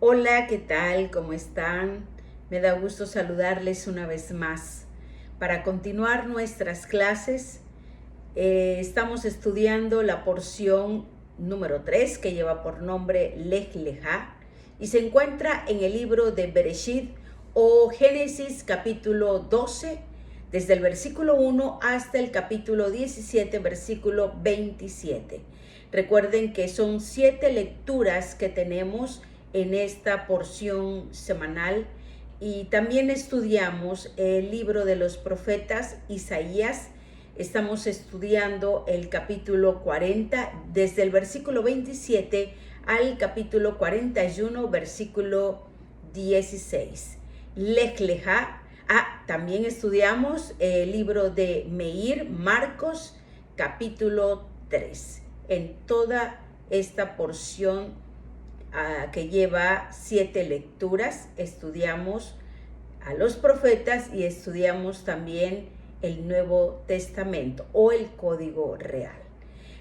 Hola, ¿qué tal? ¿Cómo están? Me da gusto saludarles una vez más. Para continuar nuestras clases, estamos estudiando la porción número 3 que lleva por nombre Lech Lejá y se encuentra en el libro de Bereshit o Génesis capítulo 12, desde el versículo 1 hasta el capítulo 17, versículo 27. Recuerden que son 7 lecturas que tenemos en esta porción semanal y también estudiamos el libro de los profetas Isaías. Estamos estudiando el capítulo 40 desde el versículo 27 al capítulo 41 versículo 16. Lech Lejá. También estudiamos el libro de Meir, Marcos, capítulo 3. En toda esta porción que lleva 7 lecturas, estudiamos a los profetas y estudiamos también el Nuevo Testamento o el Código Real.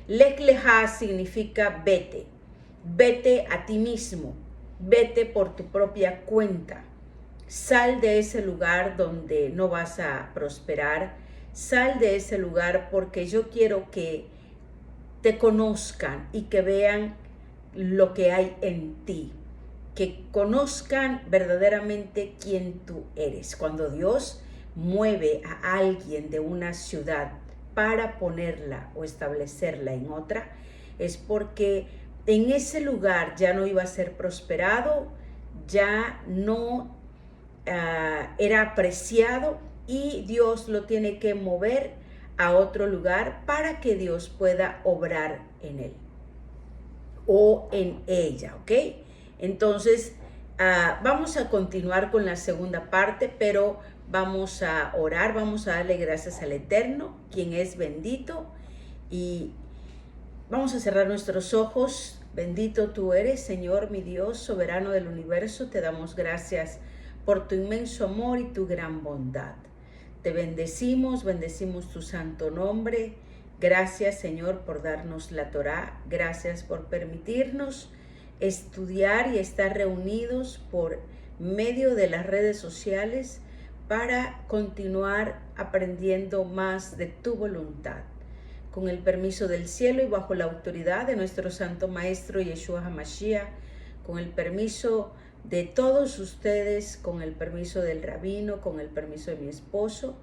Lech Lejá significa vete, vete a ti mismo, vete por tu propia cuenta. Sal de ese lugar donde no vas a prosperar, sal de ese lugar porque yo quiero que te conozcan y que vean lo que hay en ti, que conozcan verdaderamente quién tú eres. Cuando Dios mueve a alguien de una ciudad para ponerla o establecerla en otra, es porque en ese lugar ya no iba a ser prosperado, ya no era apreciado y Dios lo tiene que mover a otro lugar para que Dios pueda obrar en él o en ella, ¿ok? Entonces, vamos a continuar con la segunda parte, pero vamos a orar, vamos a darle gracias al Eterno, quien es bendito, y vamos a cerrar nuestros ojos. Bendito tú eres, Señor, mi Dios, soberano del universo. Te damos gracias por tu inmenso amor y tu gran bondad. Te bendecimos, bendecimos tu santo nombre. Gracias, Señor, por darnos la Torá. Gracias por permitirnos estudiar y estar reunidos por medio de las redes sociales para continuar aprendiendo más de tu voluntad. Con el permiso del cielo y bajo la autoridad de nuestro Santo Maestro Yeshua HaMashiach, con el permiso de todos ustedes, con el permiso del rabino, con el permiso de mi esposo,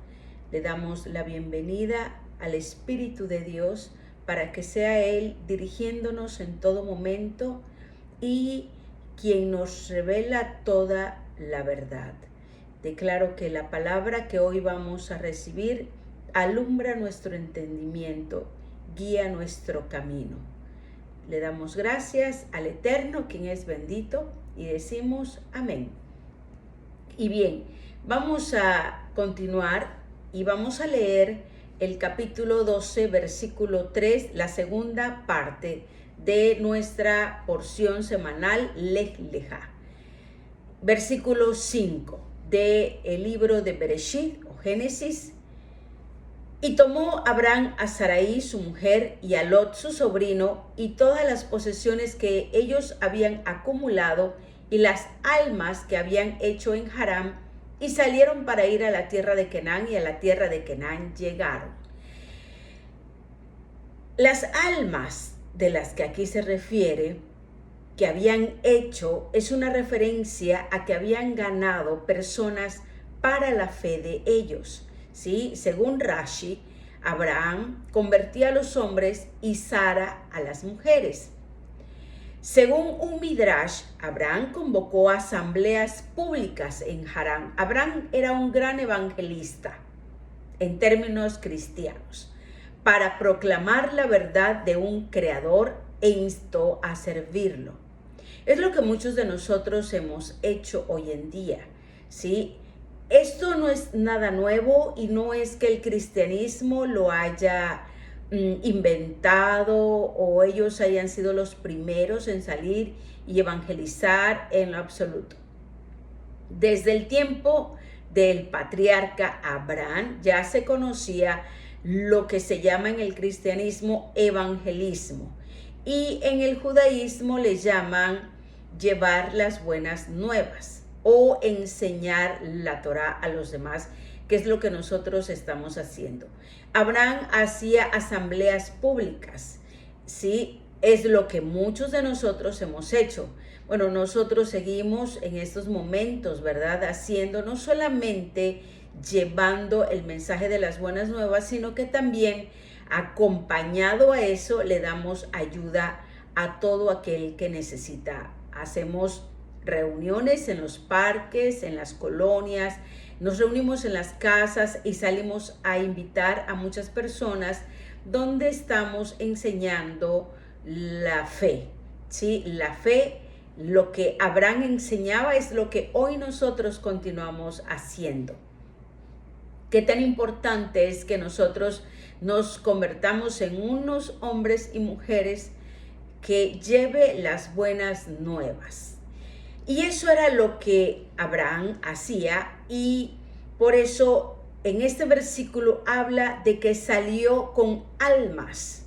le damos la bienvenida al Espíritu de Dios para que sea Él dirigiéndonos en todo momento y quien nos revela toda la verdad. Declaro que la palabra que hoy vamos a recibir alumbra nuestro entendimiento, guía nuestro camino. Le damos gracias al Eterno, quien es bendito, y decimos amén. Y bien, vamos a continuar y vamos a leer el capítulo 12, versículo 3, la segunda parte de nuestra porción semanal Lech Lejá. Versículo 5 del libro de Bereshit o Génesis. Y tomó Abraham a Sarai su mujer y a Lot su sobrino y todas las posesiones que ellos habían acumulado y las almas que habían hecho en Harán, y salieron para ir a la tierra de Canaán, y a la tierra de Canaán llegaron. Las almas de las que aquí se refiere, que habían hecho, es una referencia a que habían ganado personas para la fe de ellos. ¿Sí? Según Rashi, Abraham convertía a los hombres y Sara a las mujeres. Según un Midrash, Abraham convocó asambleas públicas en Harán. Abraham era un gran evangelista en términos cristianos para proclamar la verdad de un creador e instó a servirlo. Es lo que muchos de nosotros hemos hecho hoy en día, ¿sí? Esto no es nada nuevo y no es que el cristianismo lo haya inventado o ellos hayan sido los primeros en salir y evangelizar en lo absoluto. Desde el tiempo del patriarca Abraham ya se conocía lo que se llama en el cristianismo evangelismo y en el judaísmo le llaman llevar las buenas nuevas o enseñar la Torá a los demás, que es lo que nosotros estamos haciendo. Abraham hacía asambleas públicas, ¿sí? Es lo que muchos de nosotros hemos hecho. Bueno, nosotros seguimos en estos momentos, ¿verdad? Haciendo, no solamente llevando el mensaje de las buenas nuevas, sino que también acompañado a eso le damos ayuda a todo aquel que necesita. Hacemos reuniones en los parques, en las colonias, nos reunimos en las casas y salimos a invitar a muchas personas donde estamos enseñando la fe, ¿sí? La fe, lo que Abraham enseñaba es lo que hoy nosotros continuamos haciendo. Qué tan importante es que nosotros nos convertamos en unos hombres y mujeres que lleve las buenas nuevas. Y eso era lo que Abraham hacía, y por eso en este versículo habla de que salió con almas.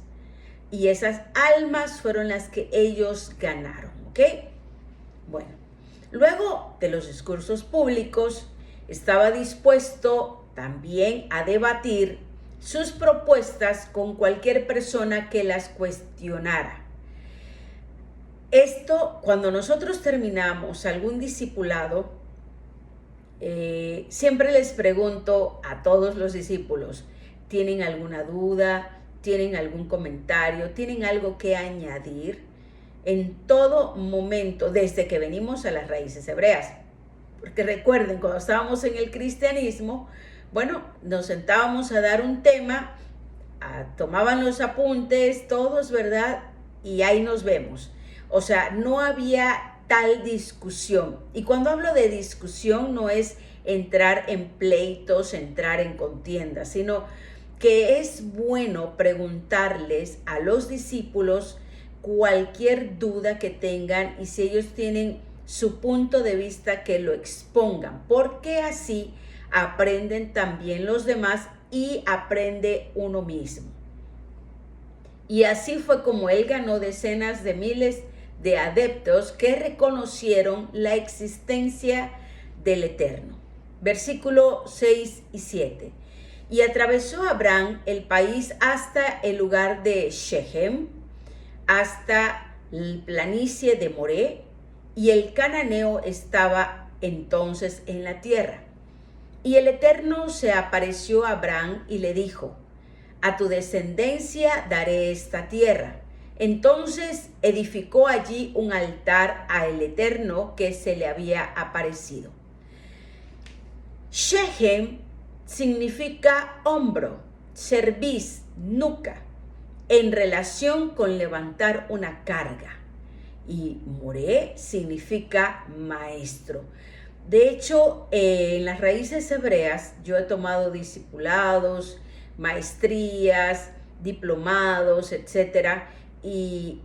Y esas almas fueron las que ellos ganaron, ¿ok? Bueno, luego de los discursos públicos, estaba dispuesto también a debatir sus propuestas con cualquier persona que las cuestionara. Esto, cuando nosotros terminamos algún discipulado, siempre les pregunto a todos los discípulos, ¿tienen alguna duda? ¿Tienen algún comentario? ¿Tienen algo que añadir? En todo momento, desde que venimos a las raíces hebreas. Porque recuerden, cuando estábamos en el cristianismo, bueno, nos sentábamos a dar un tema, tomaban los apuntes, todos, ¿verdad? Y ahí nos vemos. O sea, no había tal discusión. Y cuando hablo de discusión no es entrar en pleitos, entrar en contiendas, sino que es bueno preguntarles a los discípulos cualquier duda que tengan, y si ellos tienen su punto de vista, que lo expongan, porque así aprenden también los demás y aprende uno mismo. Y así fue como él ganó decenas de miles de adeptos que reconocieron la existencia del Eterno. Versículo 6 y 7. Y atravesó Abraham el país hasta el lugar de Shechem, hasta la planicie de Moré, y el cananeo estaba entonces en la tierra. Y el Eterno se apareció a Abraham y le dijo: a tu descendencia daré esta tierra. Entonces edificó allí un altar al Eterno que se le había aparecido. Shechem significa hombro, cerviz, nuca, en relación con levantar una carga. Y Moré significa maestro. De hecho, en las raíces hebreas yo he tomado discipulados, maestrías, diplomados, etcétera, y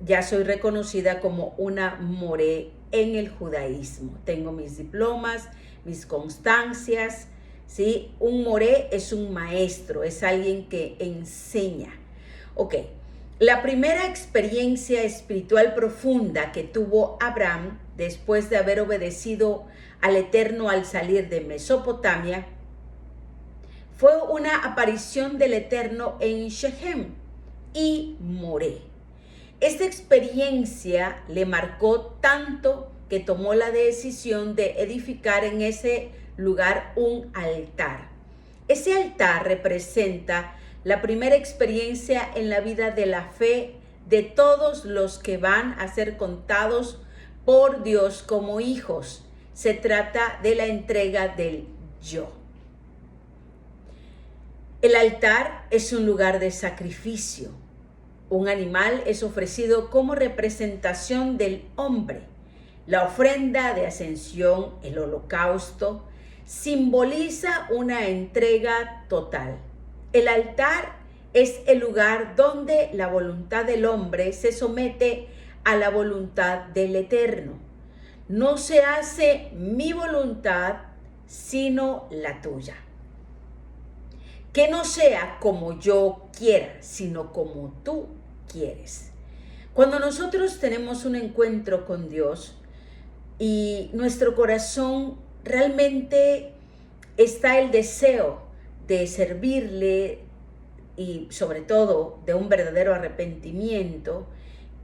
ya soy reconocida como una moré en el judaísmo. Tengo mis diplomas, mis constancias, ¿sí? Un moré es un maestro, es alguien que enseña. Ok, la primera experiencia espiritual profunda que tuvo Abraham después de haber obedecido al Eterno al salir de Mesopotamia fue una aparición del Eterno en Shechem y Moré. Esta experiencia le marcó tanto que tomó la decisión de edificar en ese lugar un altar. Ese altar representa la primera experiencia en la vida de la fe de todos los que van a ser contados por Dios como hijos. Se trata de la entrega del yo. El altar es un lugar de sacrificio. Un animal es ofrecido como representación del hombre. La ofrenda de ascensión, el holocausto, simboliza una entrega total. El altar es el lugar donde la voluntad del hombre se somete a la voluntad del Eterno. No se hace mi voluntad, sino la tuya. Que no sea como yo quiera, sino como tú quieres. Cuando nosotros tenemos un encuentro con Dios y nuestro corazón realmente está el deseo de servirle y sobre todo de un verdadero arrepentimiento,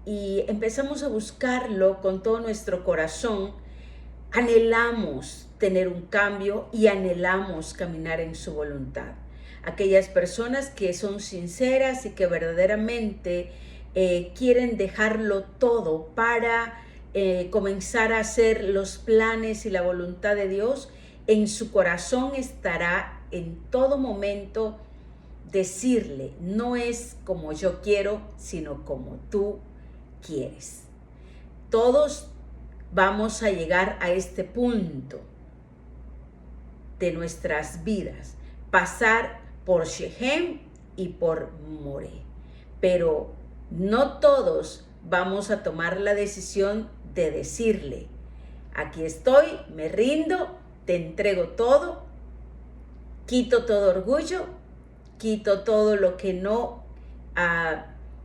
y empezamos a buscarlo con todo nuestro corazón, anhelamos tener un cambio y anhelamos caminar en su voluntad. Aquellas personas que son sinceras y que verdaderamente quieren dejarlo todo para comenzar a hacer los planes y la voluntad de Dios, en su corazón estará en todo momento decirle: no es como yo quiero, sino como tú quieres. Todos vamos a llegar a este punto de nuestras vidas, pasar por Shechem y por More, pero no todos vamos a tomar la decisión de decirle: aquí estoy, me rindo, te entrego todo, quito todo orgullo, quito todo lo que no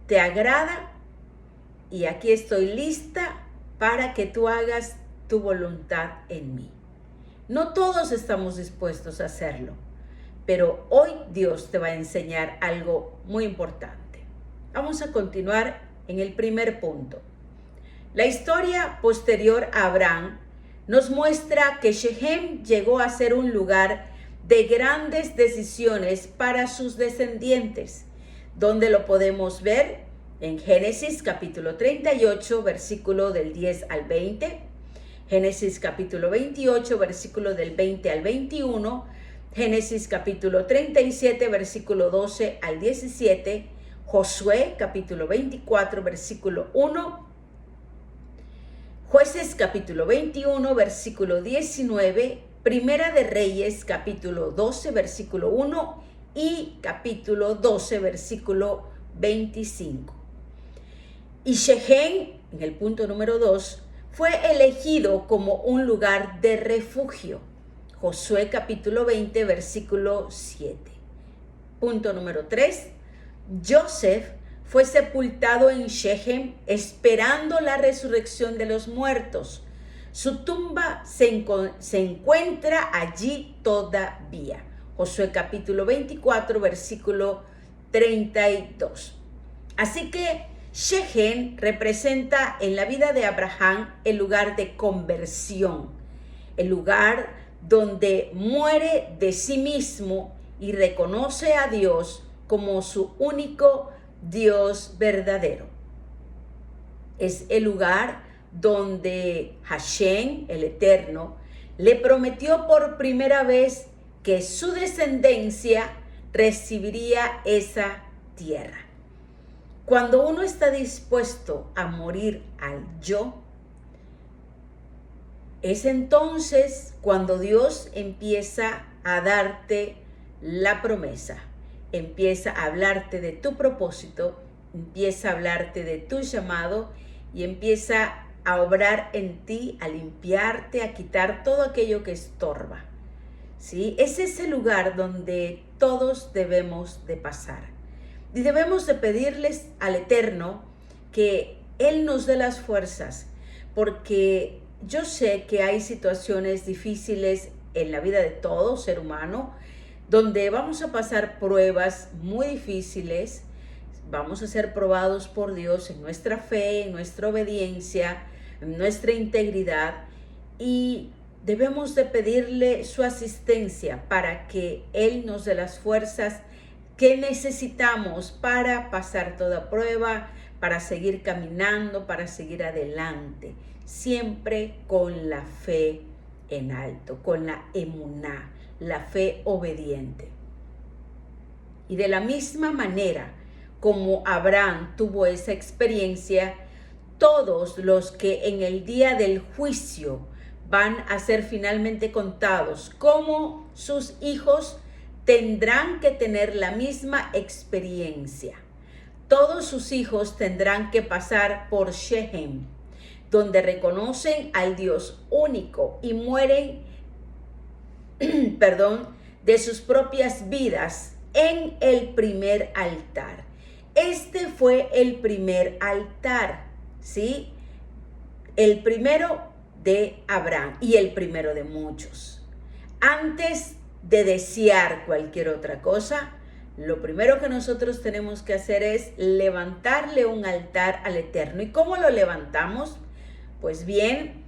te agrada, y aquí estoy lista para que tú hagas tu voluntad en mí. No todos estamos dispuestos a hacerlo, pero hoy Dios te va a enseñar algo muy importante. Vamos a continuar en el primer punto. La historia posterior a Abraham nos muestra que Shechem llegó a ser un lugar de grandes decisiones para sus descendientes, donde lo podemos ver en Génesis capítulo 38, versículo del 10 al 20, Génesis capítulo 28, versículo del 20 al 21, Génesis capítulo 37, versículo 12 al 17, Josué capítulo 24, versículo 1, Jueces capítulo 21, versículo 19, Primera de Reyes capítulo 12, versículo 1 y capítulo 12, versículo 25. Y Shechem, en el punto número 2, fue elegido como un lugar de refugio. Josué capítulo 20, versículo 7. Punto número 3. Joseph fue sepultado en Shechem esperando la resurrección de los muertos. Su tumba se encuentra allí todavía. Josué capítulo 24, versículo 32. Así que Shechem representa en la vida de Abraham el lugar de conversión, el lugar donde muere de sí mismo y reconoce a Dios como su único Dios verdadero. Es el lugar donde Hashem, el Eterno, le prometió por primera vez que su descendencia recibiría esa tierra. Cuando uno está dispuesto a morir al yo, es entonces cuando Dios empieza a darte la promesa, empieza a hablarte de tu propósito, empieza a hablarte de tu llamado y empieza a obrar en ti, a limpiarte, a quitar todo aquello que estorba. ¿Sí? Es ese lugar donde todos debemos de pasar. Y debemos de pedirles al Eterno que Él nos dé las fuerzas, porque yo sé que hay situaciones difíciles en la vida de todo ser humano, donde vamos a pasar pruebas muy difíciles, vamos a ser probados por Dios en nuestra fe, en nuestra obediencia, en nuestra integridad, y debemos de pedirle su asistencia para que Él nos dé las fuerzas que necesitamos para pasar toda prueba, para seguir caminando, para seguir adelante, siempre con la fe en alto, con la emuná, la fe obediente. Y de la misma manera como Abraham tuvo esa experiencia, todos los que en el día del juicio van a ser finalmente contados como sus hijos, tendrán que tener la misma experiencia. Todos sus hijos tendrán que pasar por Shechem, donde reconocen al Dios único y mueren, de sus propias vidas en el primer altar. Este fue el primer altar, ¿sí? El primero de Abraham y el primero de muchos. Antes de desear cualquier otra cosa, lo primero que nosotros tenemos que hacer es levantarle un altar al Eterno. ¿Y cómo lo levantamos? Pues bien,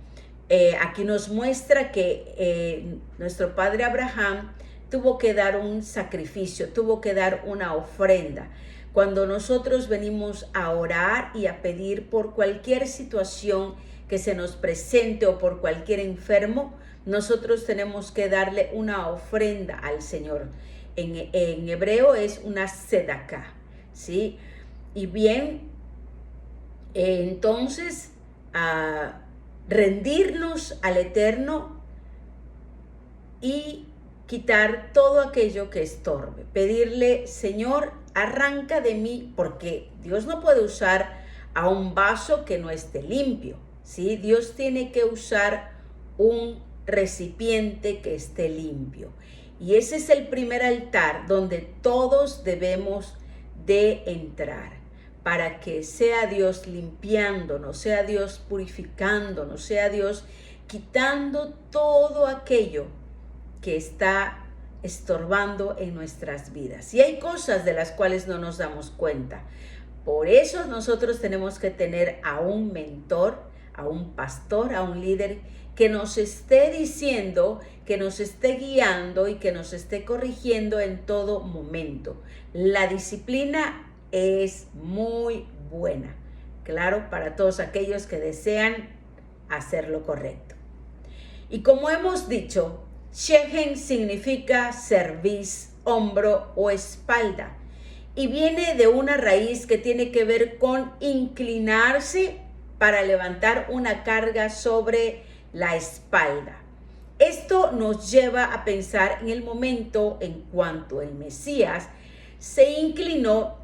aquí nos muestra que nuestro padre Abraham tuvo que dar un sacrificio, tuvo que dar una ofrenda. Cuando nosotros venimos a orar y a pedir por cualquier situación que se nos presente o por cualquier enfermo, nosotros tenemos que darle una ofrenda al Señor. En hebreo es una sedaká, ¿sí? Y bien, entonces, rendirnos al Eterno y quitar todo aquello que estorbe. Pedirle, Señor, arranca de mí, porque Dios no puede usar a un vaso que no esté limpio, ¿sí? Dios tiene que usar un recipiente que esté limpio. Y ese es el primer altar donde todos debemos de entrar, para que sea Dios limpiándonos, sea Dios purificándonos, sea Dios quitando todo aquello que está estorbando en nuestras vidas. Y hay cosas de las cuales no nos damos cuenta. Por eso nosotros tenemos que tener a un mentor, a un pastor, a un líder que nos esté diciendo, que nos esté guiando y que nos esté corrigiendo en todo momento. La disciplina es muy buena, claro, para todos aquellos que desean hacer lo correcto. Y como hemos dicho, Shechem significa cerviz, hombro o espalda, y viene de una raíz que tiene que ver con inclinarse para levantar una carga sobre la espalda. Esto nos lleva a pensar en el momento en cuanto el Mesías se inclinó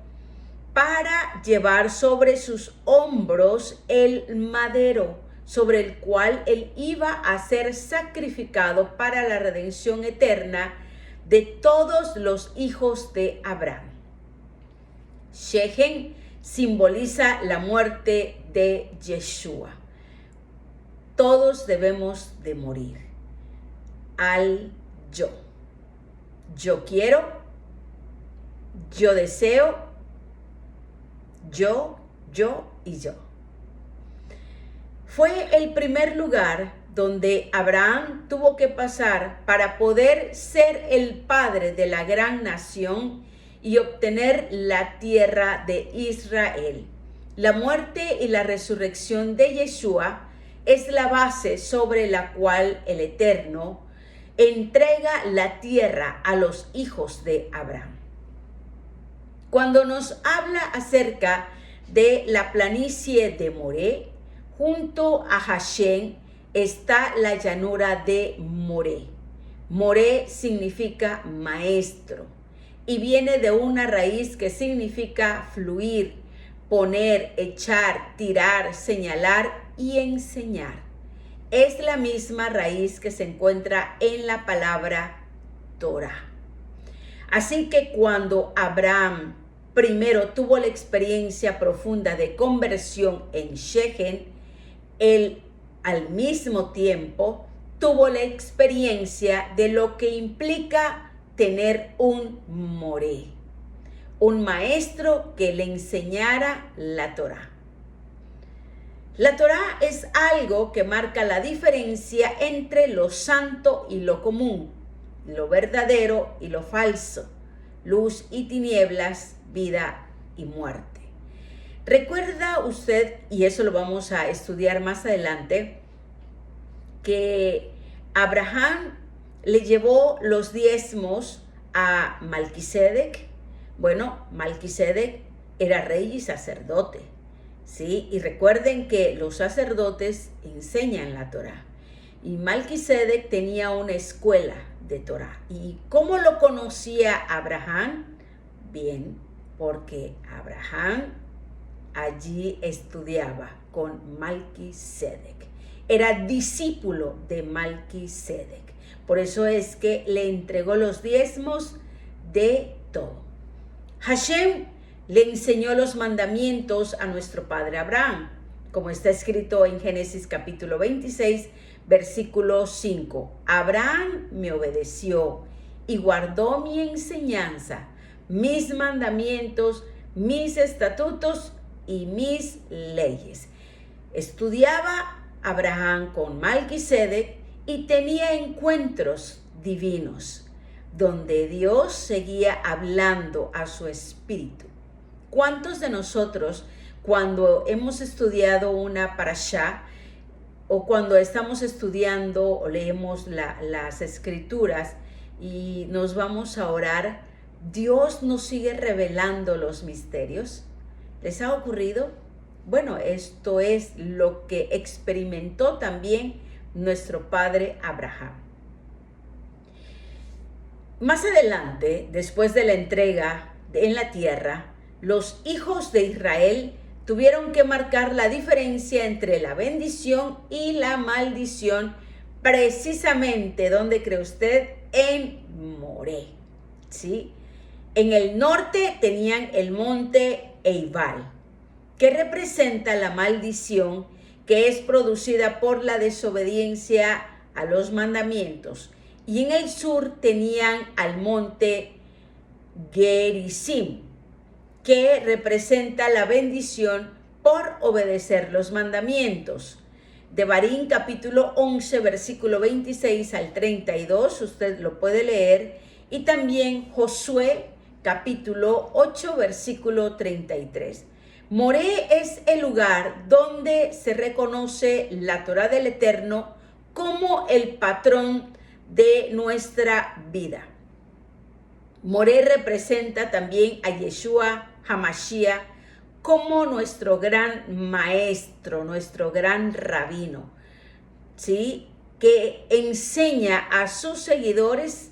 para llevar sobre sus hombros el madero sobre el cual él iba a ser sacrificado para la redención eterna de todos los hijos de Abraham. Shechem simboliza la muerte de Yeshua. Todos debemos de morir al yo. Yo quiero, yo deseo, yo y yo. Fue el primer lugar donde Abraham tuvo que pasar para poder ser el padre de la gran nación y obtener la tierra de Israel. La muerte y la resurrección de Yeshua es la base sobre la cual el Eterno entrega la tierra a los hijos de Abraham. Cuando nos habla acerca de la planicie de Moré, junto a Hashem está la llanura de Moré. Moré significa maestro y viene de una raíz que significa fluir, poner, echar, tirar, señalar y enseñar. Es la misma raíz que se encuentra en la palabra Torah. Así que cuando Abraham primero tuvo la experiencia profunda de conversión en Shechem, él al mismo tiempo tuvo la experiencia de lo que implica tener un moré, un maestro que le enseñara la Torah. La Torah es algo que marca la diferencia entre lo santo y lo común, lo verdadero y lo falso, luz y tinieblas, vida y muerte. Recuerda usted, y eso lo vamos a estudiar más adelante, que Abraham le llevó los diezmos a Malquisedec. Bueno, Malquisedec era rey y sacerdote, ¿sí? Y recuerden que los sacerdotes enseñan la Torah. Y Malquisedec tenía una escuela de Torah. ¿Y cómo lo conocía Abraham? Bien, porque Abraham allí estudiaba con Malquisedec. Era discípulo de Malquisedec. Por eso es que le entregó los diezmos de todo. Hashem le enseñó los mandamientos a nuestro padre Abraham, como está escrito en Génesis capítulo 26, versículo 5. Abraham me obedeció y guardó mi enseñanza, mis mandamientos, mis estatutos y mis leyes. Estudiaba Abraham con Melquisedec y tenía encuentros divinos, donde Dios seguía hablando a su espíritu. ¿Cuántos de nosotros, cuando hemos estudiado una parashá, o cuando estamos estudiando o leemos las escrituras y nos vamos a orar, Dios nos sigue revelando los misterios? ¿Les ha ocurrido? Bueno, esto es lo que experimentó también nuestro padre Abraham. Más adelante, después de la entrega en la tierra, los hijos de Israel tuvieron que marcar la diferencia entre la bendición y la maldición, precisamente, ¿dónde cree usted? En Moré, ¿sí? En el norte tenían el monte Eibal, que representa la maldición que es producida por la desobediencia a los mandamientos. Y en el sur tenían al monte Gerizim, que representa la bendición por obedecer los mandamientos. Devarim capítulo 11, versículo 26 al 32, usted lo puede leer, y también Josué capítulo 8, versículo 33. Moré es el lugar donde se reconoce la Torá del Eterno como el patrón de nuestra vida. Moré representa también a Yeshua HaMashiach como nuestro gran maestro, nuestro gran rabino, ¿sí? Que enseña a sus seguidores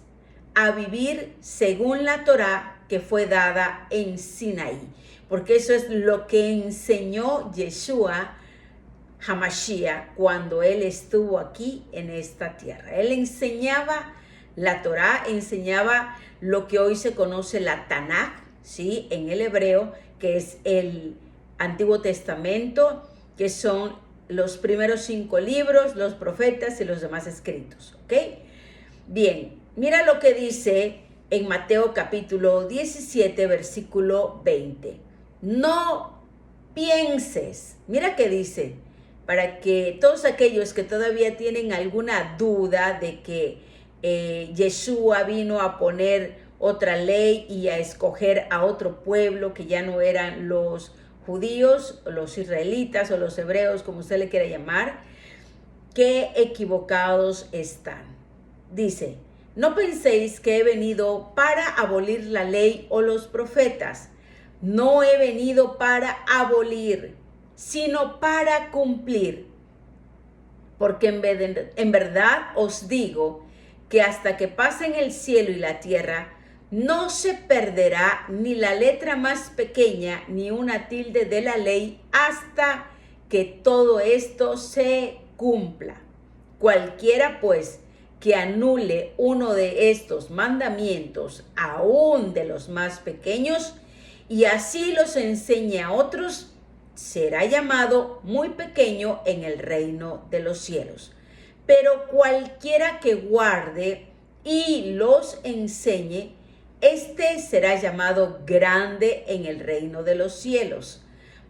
a vivir según la Torá que fue dada en Sinaí, porque eso es lo que enseñó Yeshua HaMashiach cuando él estuvo aquí en esta tierra. Él enseñaba la Torá, enseñaba lo que hoy se conoce la Tanaj, ¿sí? En el hebreo, que es el Antiguo Testamento, que son los primeros 5 libros, los profetas y los demás escritos, ¿ok? Bien, mira lo que dice en Mateo capítulo 17, versículo 20. No pienses, mira que dice, para que todos aquellos que todavía tienen alguna duda de que Yeshua vino a poner otra ley y a escoger a otro pueblo que ya no eran los judíos, los israelitas o los hebreos, como usted le quiera llamar, qué equivocados están. Dice, no penséis que he venido para abolir la ley o los profetas. No he venido para abolir, sino para cumplir. Porque en verdad os digo que hasta que pasen el cielo y la tierra, no se perderá ni la letra más pequeña ni una tilde de la ley hasta que todo esto se cumpla. Cualquiera, pues, que anule uno de estos mandamientos, aún de los más pequeños, y así los enseñe a otros, será llamado muy pequeño en el reino de los cielos. Pero cualquiera que guarde y los enseñe, este será llamado grande en el reino de los cielos.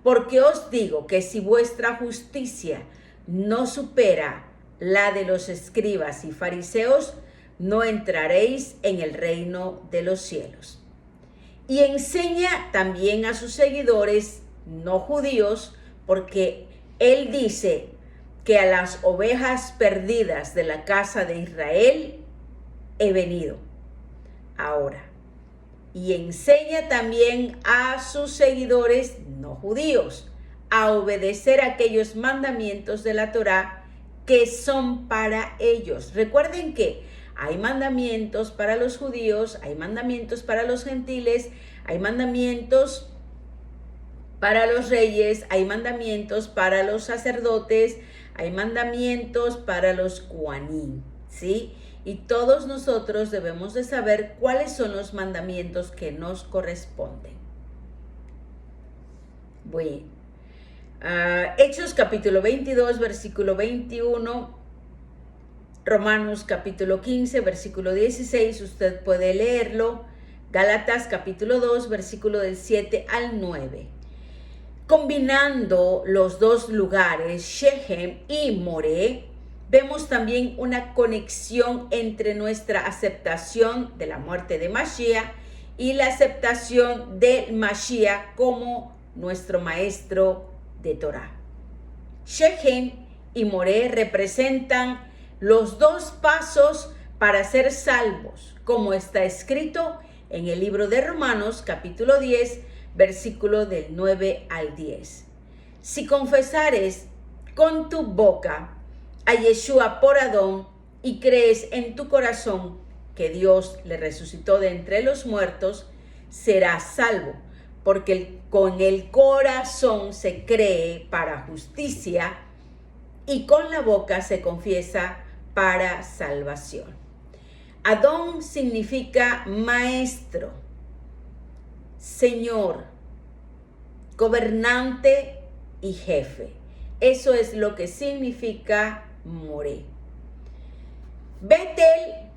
Porque os digo que si vuestra justicia no supera la de los escribas y fariseos, no entraréis en el reino de los cielos. Y enseña también a sus seguidores no judíos, porque él dice que a las ovejas perdidas de la casa de Israel he venido ahora. Y enseña también a sus seguidores no judíos a obedecer aquellos mandamientos de la Torá que son para ellos. Recuerden que hay mandamientos para los judíos, hay mandamientos para los gentiles, hay mandamientos para los reyes, hay mandamientos para los sacerdotes, hay mandamientos para los Kohanim, ¿sí? Y todos nosotros debemos de saber cuáles son los mandamientos que nos corresponden. Bueno, Hechos capítulo 22, versículo 21, Romanos capítulo 15, versículo 16, usted puede leerlo, Gálatas capítulo 2, versículo del 7 al 9. Combinando los dos lugares, Shechem y Moré, vemos también una conexión entre nuestra aceptación de la muerte de Mashiach y la aceptación del Mashiach como nuestro maestro de Torah. Shechem y Moré representan los dos pasos para ser salvos, como está escrito en el libro de Romanos, capítulo 10, versículo del 9 al 10. Si confesares con tu boca a Yeshua por Adón y crees en tu corazón que Dios le resucitó de entre los muertos, serás salvo, porque con el corazón se cree para justicia y con la boca se confiesa para salvación. Adón significa maestro, señor, gobernante y jefe. Eso es lo que significa Moré. Betel,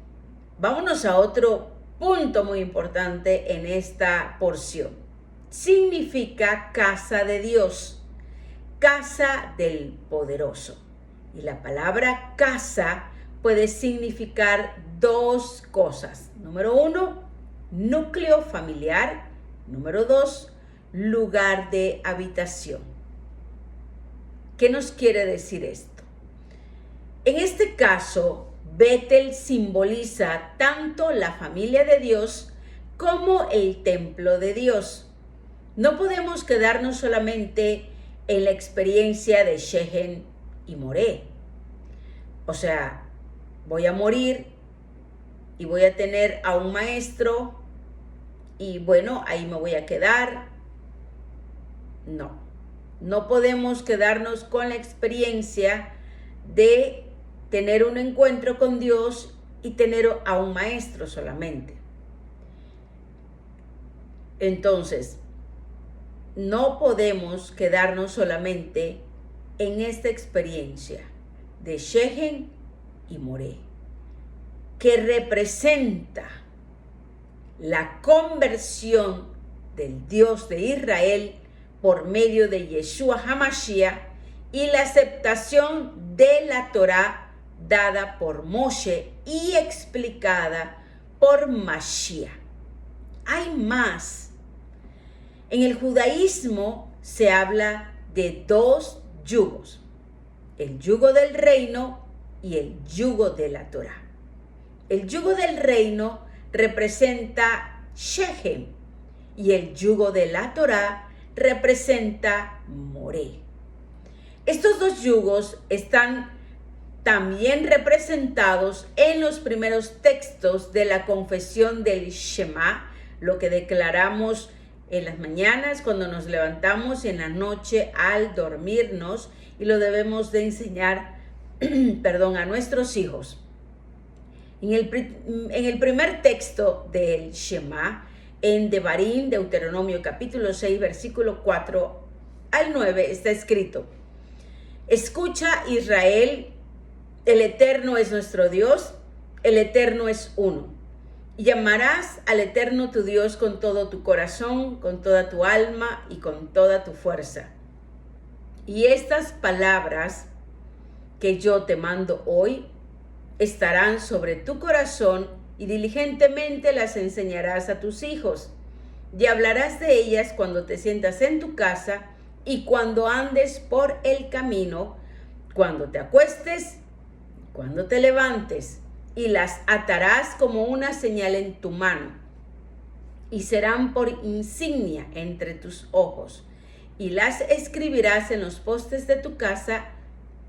vámonos a otro punto muy importante en esta porción. Significa casa de Dios, casa del poderoso. Y la palabra casa puede significar dos cosas. Número 1, núcleo familiar. Número 2, lugar de habitación. ¿Qué nos quiere decir esto? En este caso, Betel simboliza tanto la familia de Dios como el templo de Dios. No podemos quedarnos solamente en la experiencia de Shechem y Moré. O sea, voy a morir y voy a tener a un maestro y bueno, ahí me voy a quedar. No podemos quedarnos con la experiencia de tener un encuentro con Dios y tener a un maestro solamente. Entonces, no podemos quedarnos solamente en esta experiencia de Shechem y Moré, que representa la conversión del Dios de Israel por medio de Yeshua HaMashiach y la aceptación de la Torá dada por Moshe y explicada por Mashiach. Hay más. En el judaísmo se habla de dos yugos, el yugo del reino y el yugo de la Torá. El yugo del reino representa Shechem y el yugo de la Torá representa Moré. Estos dos yugos están también representados en los primeros textos de la confesión del Shema, lo que declaramos en las mañanas cuando nos levantamos y en la noche al dormirnos, y lo debemos de enseñar a nuestros hijos. En el primer texto del Shema, en Devarim, Deuteronomio capítulo 6, versículo 4 al 9, está escrito: escucha, Israel, el Eterno es nuestro Dios, el Eterno es uno. Y llamarás al Eterno tu Dios con todo tu corazón, con toda tu alma y con toda tu fuerza. Y estas palabras que yo te mando hoy estarán sobre tu corazón y diligentemente las enseñarás a tus hijos. Y hablarás de ellas cuando te sientas en tu casa y cuando andes por el camino, cuando te acuestes, cuando te levantes, y las atarás como una señal en tu mano, y serán por insignia entre tus ojos, y las escribirás en los postes de tu casa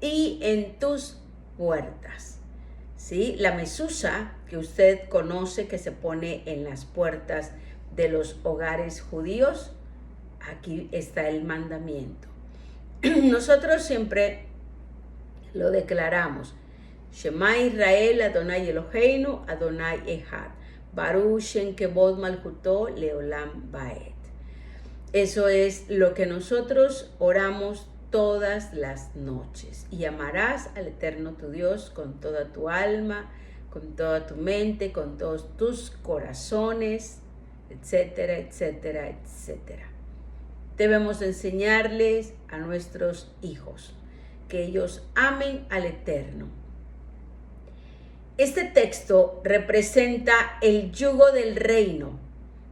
y en tus puertas. ¿Sí? La mesusa que usted conoce, que se pone en las puertas de los hogares judíos, aquí está el mandamiento. Nosotros siempre lo declaramos: Shema Israel, Adonai Eloheinu, Adonai Echad, Baruch Shem Kevod Malchuto Leolam Baed. Eso es lo que nosotros oramos todas las noches. Y amarás al Eterno tu Dios con toda tu alma, con toda tu mente, con todos tus corazones, etcétera, etcétera, etcétera. Debemos enseñarles a nuestros hijos que ellos amen al Eterno. Este texto representa el yugo del reino,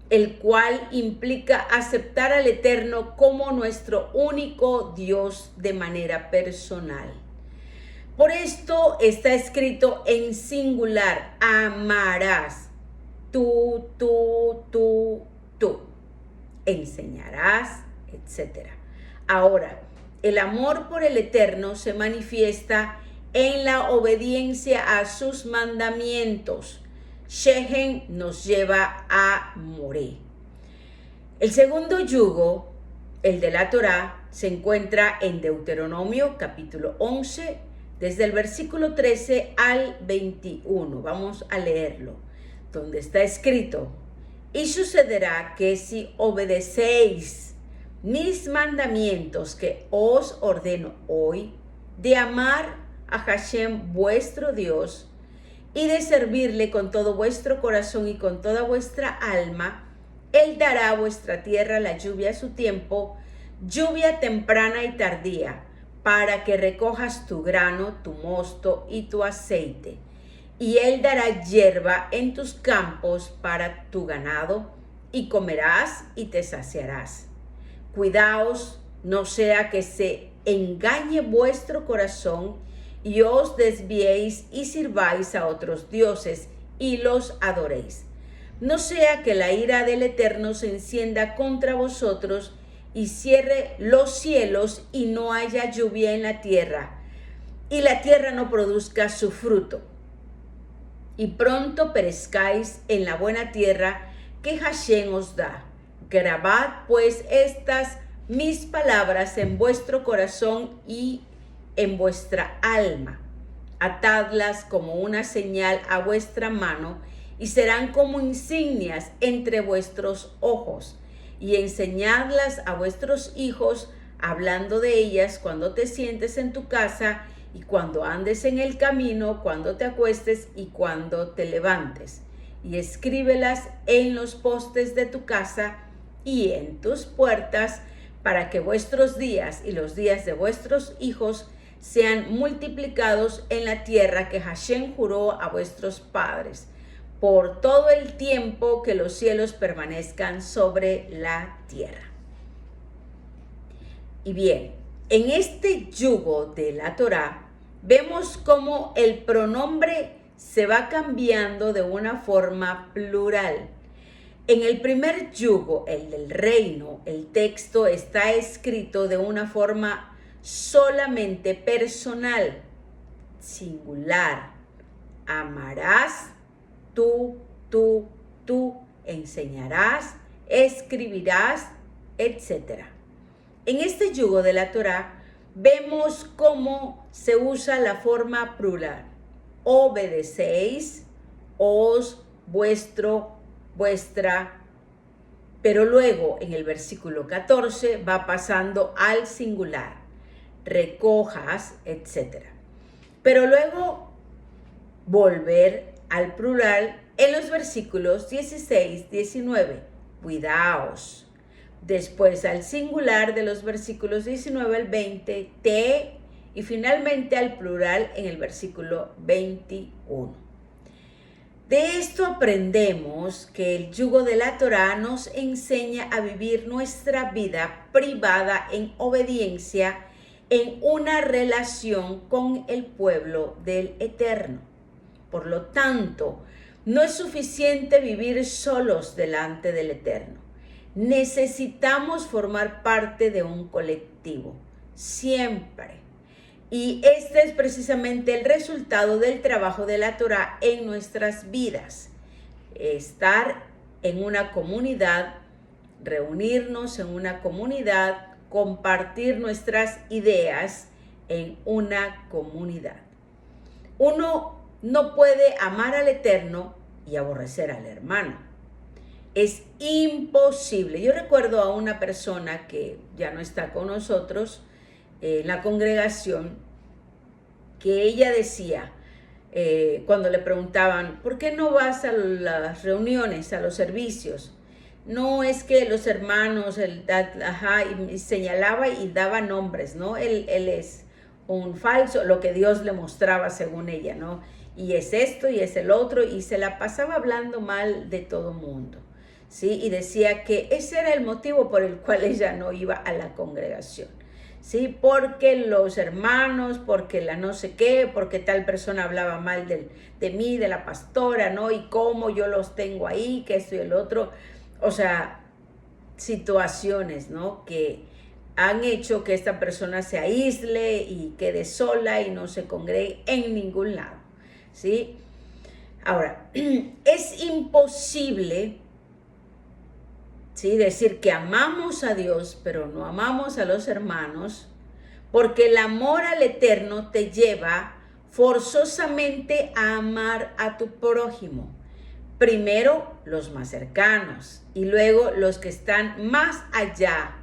el cual implica aceptar al Eterno como nuestro único Dios de manera personal. Por esto está escrito en singular: amarás, tú, enseñarás, etc. Ahora, el amor por el Eterno se manifiesta en la obediencia a sus mandamientos. Shechem nos lleva a Moré. El segundo yugo, el de la Torá, se encuentra en Deuteronomio capítulo 11, desde el versículo 13 al 21. Vamos a leerlo, donde está escrito: y sucederá que si obedecéis mis mandamientos que os ordeno hoy, de amar a Hashem vuestro Dios, y de servirle con todo vuestro corazón y con toda vuestra alma, Él dará a vuestra tierra la lluvia a su tiempo, lluvia temprana y tardía, para que recojas tu grano, tu mosto y tu aceite. Y Él dará hierba en tus campos para tu ganado, y comerás y te saciarás. Cuidaos, no sea que se engañe vuestro corazón y os desviéis y sirváis a otros dioses y los adoréis. No sea que la ira del Eterno se encienda contra vosotros y cierre los cielos y no haya lluvia en la tierra, y la tierra no produzca su fruto. Y pronto perezcáis en la buena tierra que Hashem os da. Grabad pues estas mis palabras en vuestro corazón y en vuestra alma. Atadlas como una señal a vuestra mano y serán como insignias entre vuestros ojos. Y enseñadlas a vuestros hijos, hablando de ellas cuando te sientes en tu casa y cuando andes en el camino, cuando te acuestes y cuando te levantes. Y escríbelas en los postes de tu casa y en tus puertas, para que vuestros días y los días de vuestros hijos sean multiplicados en la tierra que Hashem juró a vuestros padres, por todo el tiempo que los cielos permanezcan sobre la tierra. Y bien, en este yugo de la Torá, vemos cómo el pronombre se va cambiando de una forma plural. En el primer yugo, el del reino, el texto está escrito de una forma solamente personal, singular. Amarás, tú, enseñarás, escribirás, etc. En este yugo de la Torá vemos cómo se usa la forma plural. Obedecéis, os, vuestro, vuestra, pero luego en el versículo 14 va pasando al singular, recojas, etc. Pero luego volver al plural en los versículos 16, 19, cuidaos. Después al singular de los versículos 19 al 20, te, y finalmente al plural en el versículo 21. De esto aprendemos que el yugo de la Torá nos enseña a vivir nuestra vida privada en obediencia en una relación con el pueblo del Eterno. Por lo tanto, no es suficiente vivir solos delante del Eterno. Necesitamos formar parte de un colectivo, siempre. Y este es precisamente el resultado del trabajo de la Torá en nuestras vidas. Estar en una comunidad, reunirnos en una comunidad, compartir nuestras ideas en una comunidad. Uno no puede amar al Eterno y aborrecer al hermano. Es imposible. Yo recuerdo a una persona que ya no está con nosotros en la congregación, que ella decía, cuando le preguntaban, ¿por qué no vas a las reuniones, a los servicios? No, es que los hermanos, y señalaba y daba nombres, ¿no? Él es un falso, lo que Dios le mostraba según ella, ¿no? Y es esto y es el otro, y se la pasaba hablando mal de todo mundo, ¿sí? Y decía que ese era el motivo por el cual ella no iba a la congregación, ¿sí? Porque los hermanos, porque la no sé qué, porque tal persona hablaba mal de mí, de la pastora, ¿no? Y cómo yo los tengo ahí, que esto y el otro. O sea, situaciones, ¿no? Que han hecho que esta persona se aísle y quede sola y no se congregue en ningún lado, ¿sí? Ahora, es imposible, ¿sí?, decir que amamos a Dios, pero no amamos a los hermanos, porque el amor al Eterno te lleva forzosamente a amar a tu prójimo. Primero los más cercanos y luego los que están más allá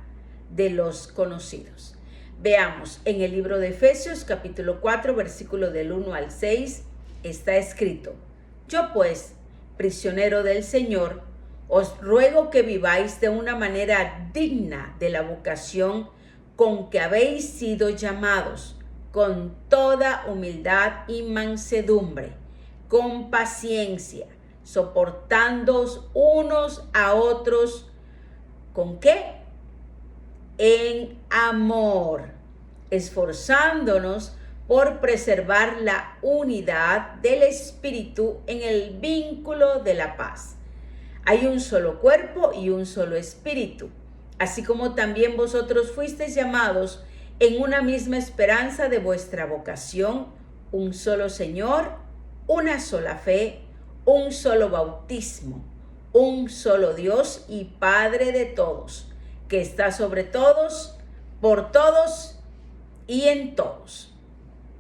de los conocidos. Veamos, en el libro de Efesios capítulo 4, versículo del 1 al 6, está escrito: yo pues, prisionero del Señor, os ruego que viváis de una manera digna de la vocación con que habéis sido llamados, con toda humildad y mansedumbre, con paciencia, soportándoos unos a otros. ¿Con qué? En amor, esforzándonos por preservar la unidad del Espíritu en el vínculo de la paz. Hay un solo cuerpo y un solo Espíritu, así como también vosotros fuisteis llamados en una misma esperanza de vuestra vocación, un solo Señor, una sola fe, un solo bautismo, un solo Dios y Padre de todos, que está sobre todos, por todos y en todos.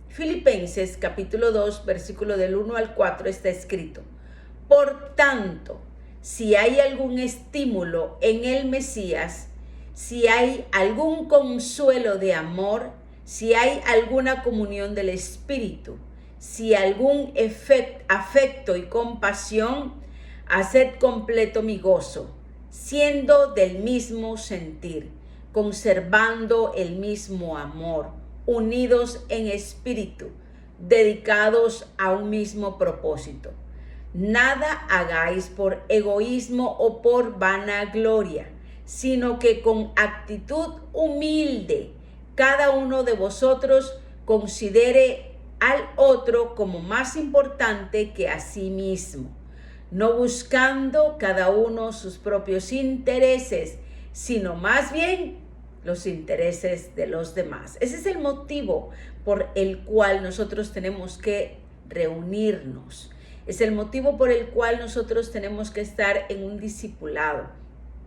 Filipenses capítulo 2, versículo del 1 al 4 está escrito: por tanto, si hay algún estímulo en el Mesías, si hay algún consuelo de amor, si hay alguna comunión del Espíritu, si algún afecto y compasión, haced completo mi gozo, siendo del mismo sentir, conservando el mismo amor, unidos en espíritu, dedicados a un mismo propósito. Nada hagáis por egoísmo o por vanagloria, sino que con actitud humilde cada uno de vosotros considere al otro como más importante que a sí mismo, no buscando cada uno sus propios intereses, sino más bien los intereses de los demás. Ese es el motivo por el cual nosotros tenemos que reunirnos. Es el motivo por el cual nosotros tenemos que estar en un discipulado.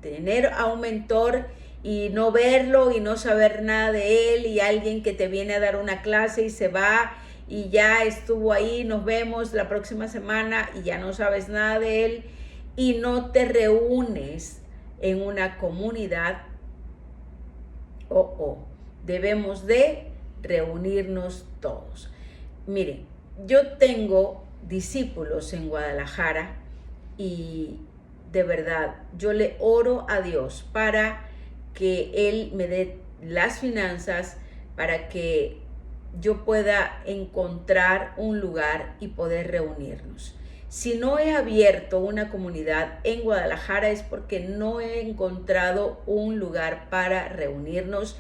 Tener a un mentor y no verlo y no saber nada de él, y alguien que te viene a dar una clase y se va y ya estuvo ahí, nos vemos la próxima semana y ya no sabes nada de él y no te reúnes en una comunidad. Debemos de reunirnos todos. Miren, yo tengo discípulos en Guadalajara y de verdad yo le oro a Dios para que Él me dé las finanzas para que yo pueda encontrar un lugar y poder reunirnos. Si no he abierto una comunidad en Guadalajara es porque no he encontrado un lugar para reunirnos,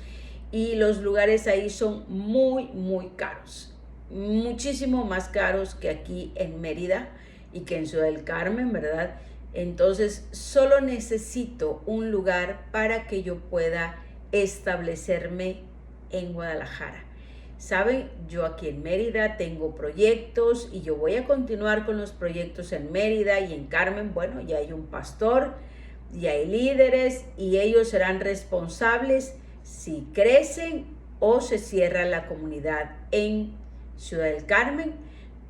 y los lugares ahí son muy, muy caros. Muchísimo más caros que aquí en Mérida y que en Ciudad del Carmen, ¿verdad? Entonces, solo necesito un lugar para que yo pueda establecerme en Guadalajara. Saben, yo aquí en Mérida tengo proyectos y yo voy a continuar con los proyectos en Mérida y en Carmen. Bueno, ya hay un pastor, ya hay líderes y ellos serán responsables si crecen o se cierra la comunidad en Ciudad del Carmen.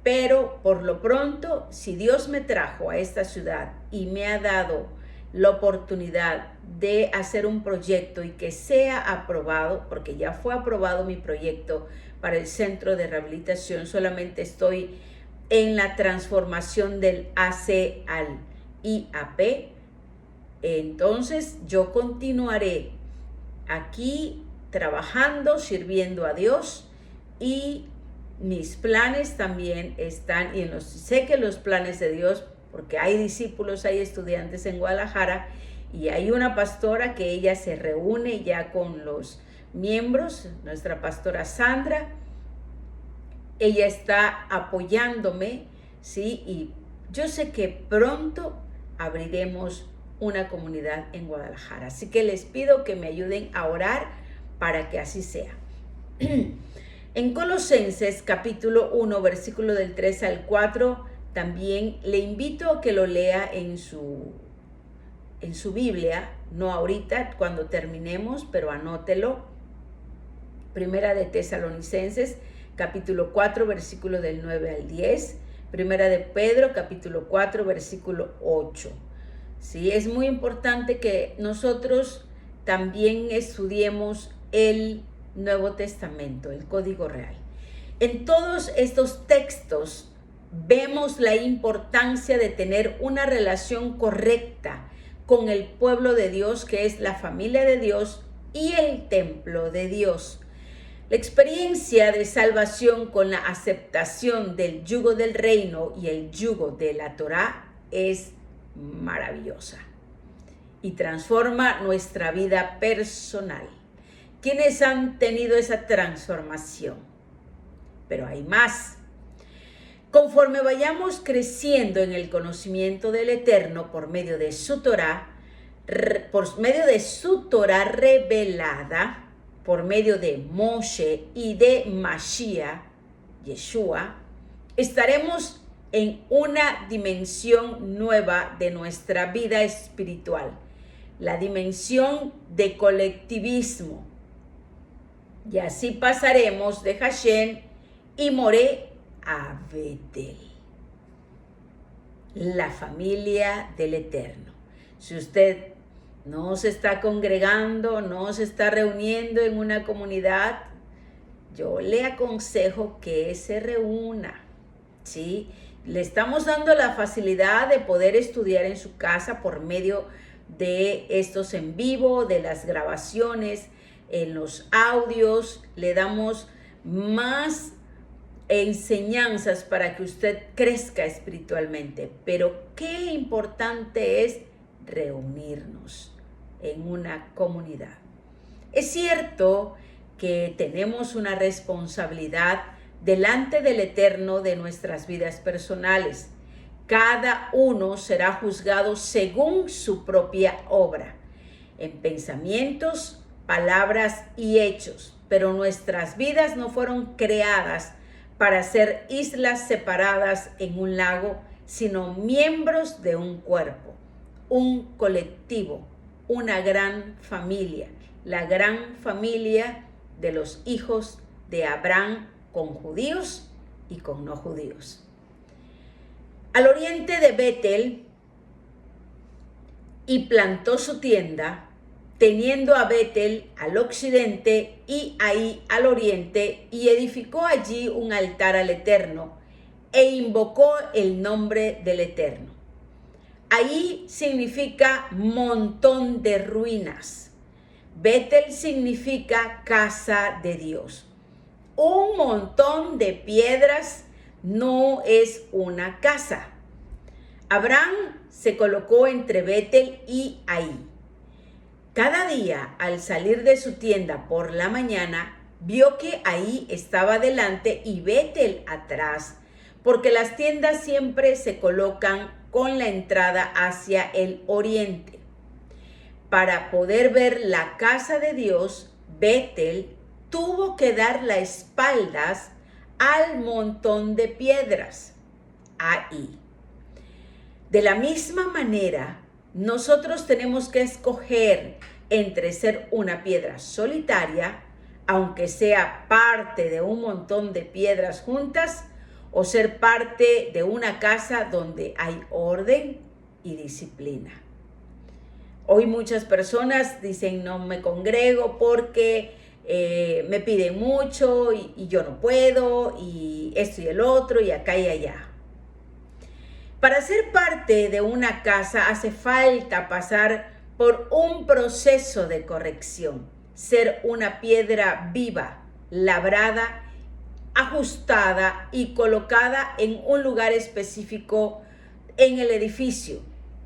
Pero por lo pronto, si Dios me trajo a esta ciudad y me ha dado la oportunidad de hacer un proyecto y que sea aprobado, porque ya fue aprobado mi proyecto para el centro de rehabilitación, solamente estoy en la transformación del AC al IAP, entonces yo continuaré aquí trabajando, sirviendo a Dios, y mis planes también están, y sé que los planes de Dios, porque hay discípulos, hay estudiantes en Guadalajara, y hay una pastora que ella se reúne ya con los miembros, nuestra pastora Sandra, ella está apoyándome, ¿sí? Y yo sé que pronto abriremos una comunidad en Guadalajara. Así que les pido que me ayuden a orar para que así sea. En Colosenses capítulo 1, versículo del 3 al 4, también le invito a que lo lea en su Biblia, no ahorita cuando terminemos, pero anótelo. Primera de Tesalonicenses capítulo 4, versículo del 9 al 10. Primera de Pedro capítulo 4, versículo 8. Sí, es muy importante que nosotros también estudiemos el Nuevo Testamento, el Código Real. En todos estos textos vemos la importancia de tener una relación correcta con el pueblo de Dios, que es la familia de Dios y el templo de Dios. La experiencia de salvación con la aceptación del yugo del reino y el yugo de la Torá es maravillosa y transforma nuestra vida personal. ¿Quiénes han tenido esa transformación? Pero hay más. Conforme vayamos creciendo en el conocimiento del Eterno por medio de su Torá revelada, por medio de Moshe y de Mashiach, Yeshua, estaremos en una dimensión nueva de nuestra vida espiritual, la dimensión de colectivismo. Y así pasaremos de Hashem y Moré a Betel, la familia del Eterno. Si usted no se está congregando, no se está reuniendo en una comunidad, yo le aconsejo que se reúna, ¿sí? Le estamos dando la facilidad de poder estudiar en su casa por medio de estos en vivo, de las grabaciones, en los audios. Le damos más enseñanzas para que usted crezca espiritualmente. Pero qué importante es reunirnos en una comunidad. Es cierto que tenemos una responsabilidad delante del Eterno de nuestras vidas personales. Cada uno será juzgado según su propia obra, en pensamientos, palabras y hechos. Pero nuestras vidas no fueron creadas para ser islas separadas en un lago, sino miembros de un cuerpo, un colectivo, una gran familia, la gran familia de los hijos de Abraham, con judíos y con no judíos. Al oriente de Betel, y plantó su tienda, teniendo a Betel al occidente y Ahí al oriente, y edificó allí un altar al Eterno, e invocó el nombre del Eterno. Ahí significa montón de ruinas. Betel significa casa de Dios. Un montón de piedras no es una casa. Abraham se colocó entre Betel y Ahí. Cada día, al salir de su tienda por la mañana, vio que Ahí estaba delante y Betel atrás, porque las tiendas siempre se colocan con la entrada hacia el oriente. Para poder ver la casa de Dios, Betel tuvo que dar las espaldas al montón de piedras, Ahí. De la misma manera, nosotros tenemos que escoger entre ser una piedra solitaria, aunque sea parte de un montón de piedras juntas, o ser parte de una casa donde hay orden y disciplina. Hoy muchas personas dicen no me congrego porque me piden mucho y yo no puedo y esto y el otro y acá y allá. Para ser parte de una casa hace falta pasar por un proceso de corrección, ser una piedra viva, labrada, ajustada y colocada en un lugar específico en el edificio.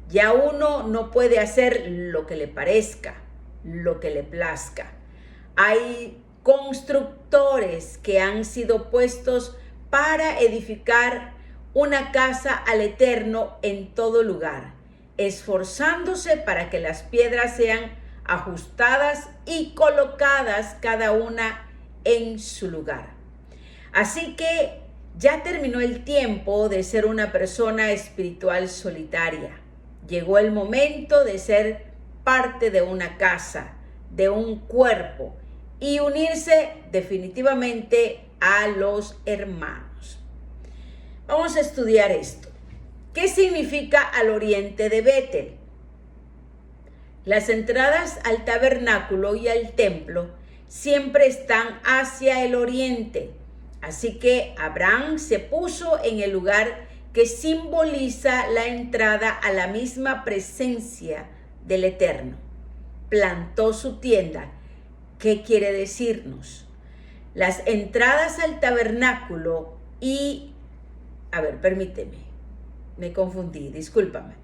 Ya uno no puede hacer lo que le parezca, lo que le plazca. Hay constructores que han sido puestos para edificar una casa al Eterno en todo lugar, esforzándose para que las piedras sean ajustadas y colocadas cada una en su lugar. Así que ya terminó el tiempo de ser una persona espiritual solitaria. Llegó el momento de ser parte de una casa, de un cuerpo y unirse definitivamente a los hermanos. Vamos a estudiar esto. ¿Qué significa al oriente de Betel? Las entradas al tabernáculo y al templo siempre están hacia el oriente. Así que Abraham se puso en el lugar que simboliza la entrada a la misma presencia del Eterno. Plantó su tienda. ¿Qué quiere decirnos? Las entradas al tabernáculo y... permíteme, me confundí, discúlpame.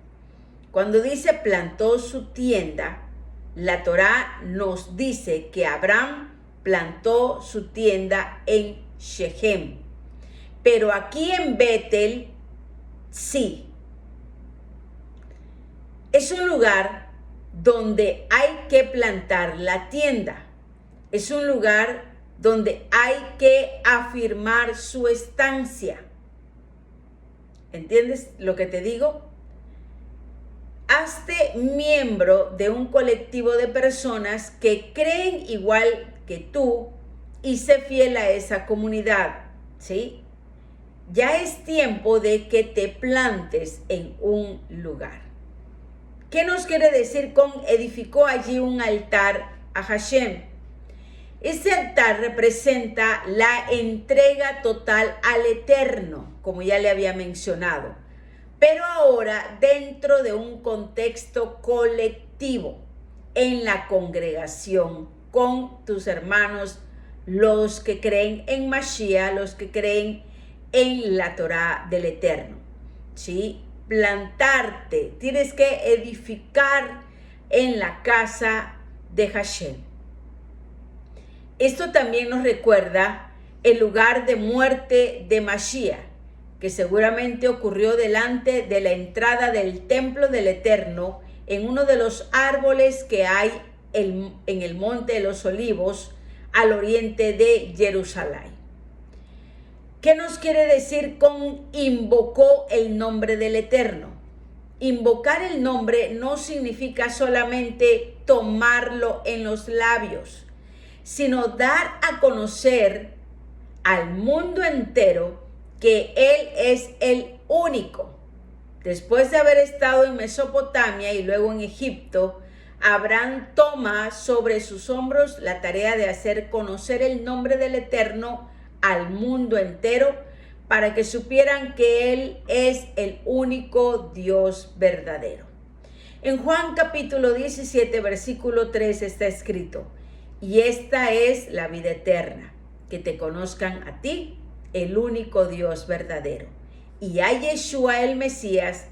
Cuando dice plantó su tienda, la Torá nos dice que Abraham plantó su tienda en Shechem. Pero aquí en Betel, sí. Es un lugar donde hay que plantar la tienda. Es un lugar donde hay que afirmar su estancia. ¿Entiendes lo que te digo? Hazte miembro de un colectivo de personas que creen igual que tú y sé fiel a esa comunidad, ¿sí? Ya es tiempo de que te plantes en un lugar. ¿Qué nos quiere decir con edificó allí un altar a Hashem? Ese altar representa la entrega total al Eterno, como ya le había mencionado, pero ahora dentro de un contexto colectivo, en la congregación, con tus hermanos, los que creen en Mashiach, los que creen en la Torá del Eterno, ¿sí? Plantarte, tienes que edificar en la casa de Hashem. Esto también nos recuerda el lugar de muerte de Mashiach, que seguramente ocurrió delante de la entrada del templo del Eterno, en uno de los árboles que hay en el Monte de los Olivos, al oriente de Jerusalén. ¿Qué nos quiere decir con invocó el nombre del Eterno? Invocar el nombre no significa solamente tomarlo en los labios, sino dar a conocer al mundo entero que Él es el único. Después de haber estado en Mesopotamia y luego en Egipto, Abraham toma sobre sus hombros la tarea de hacer conocer el nombre del Eterno al mundo entero para que supieran que Él es el único Dios verdadero. En Juan capítulo 17, versículo 3 está escrito: y esta es la vida eterna, que te conozcan a ti, el único Dios verdadero, y a Yeshua el Mesías,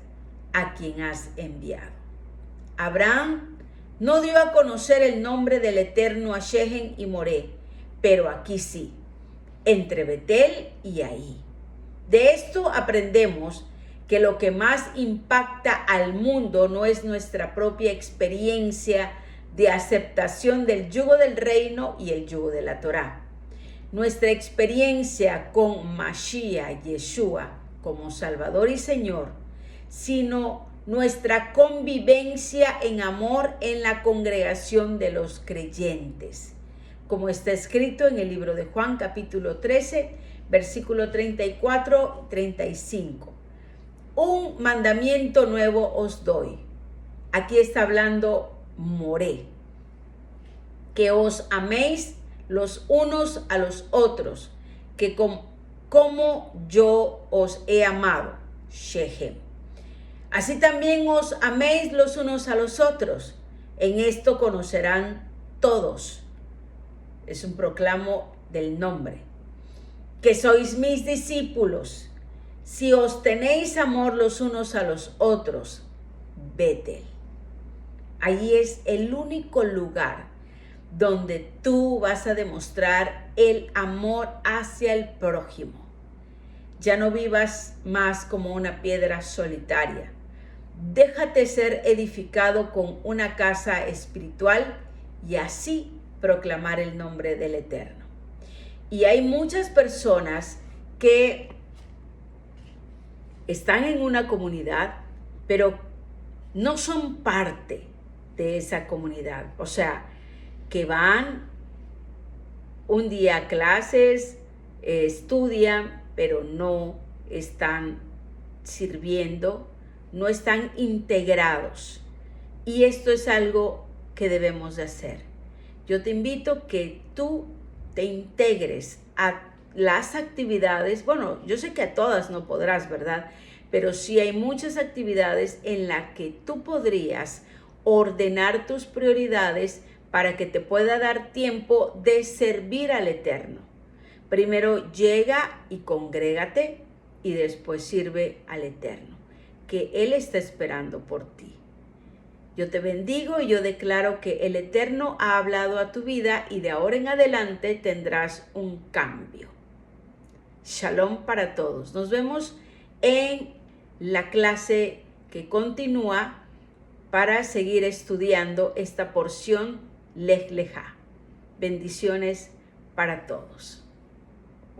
a quien has enviado. Abraham no dio a conocer el nombre del Eterno a Shechem y Moré, pero aquí sí, entre Betel y Ahí. De esto aprendemos que lo que más impacta al mundo no es nuestra propia experiencia de aceptación del yugo del reino y el yugo de la Torá. Nuestra experiencia con Mashiach, Yeshua, como Salvador y Señor, sino nuestra convivencia en amor en la congregación de los creyentes, como está escrito en el libro de Juan capítulo 13, versículo 34 y 35. Un mandamiento nuevo os doy, Aquí está hablando Moré. Que os améis los unos a los otros, que como yo os he amado, Shechem. Así también os améis los unos a los otros. En esto conocerán todos. Es un proclamo del nombre. Que sois mis discípulos, si os tenéis amor los unos a los otros. Betel. Allí es el único lugar donde tú vas a demostrar el amor hacia el prójimo. Ya no vivas más como una piedra solitaria. Déjate ser edificado con una casa espiritual y así proclamar el nombre del Eterno. Y hay muchas personas que están en una comunidad, pero no son parte de esa comunidad. O sea, que van un día a clases, estudian, pero no están sirviendo, no están integrados. Y esto es algo que debemos de hacer. Yo te invito que tú te integres a las actividades. Bueno, yo sé que a todas no podrás, ¿verdad? Pero sí hay muchas actividades en las que tú podrías ordenar tus prioridades para que te pueda dar tiempo de servir al Eterno. Primero llega y congrégate y después sirve al Eterno, que Él está esperando por ti. Yo te bendigo y yo declaro que el Eterno ha hablado a tu vida y de ahora en adelante tendrás un cambio. Shalom para todos. Nos vemos en la clase que continúa para seguir estudiando esta porción Lej Lejá. Bendiciones para todos.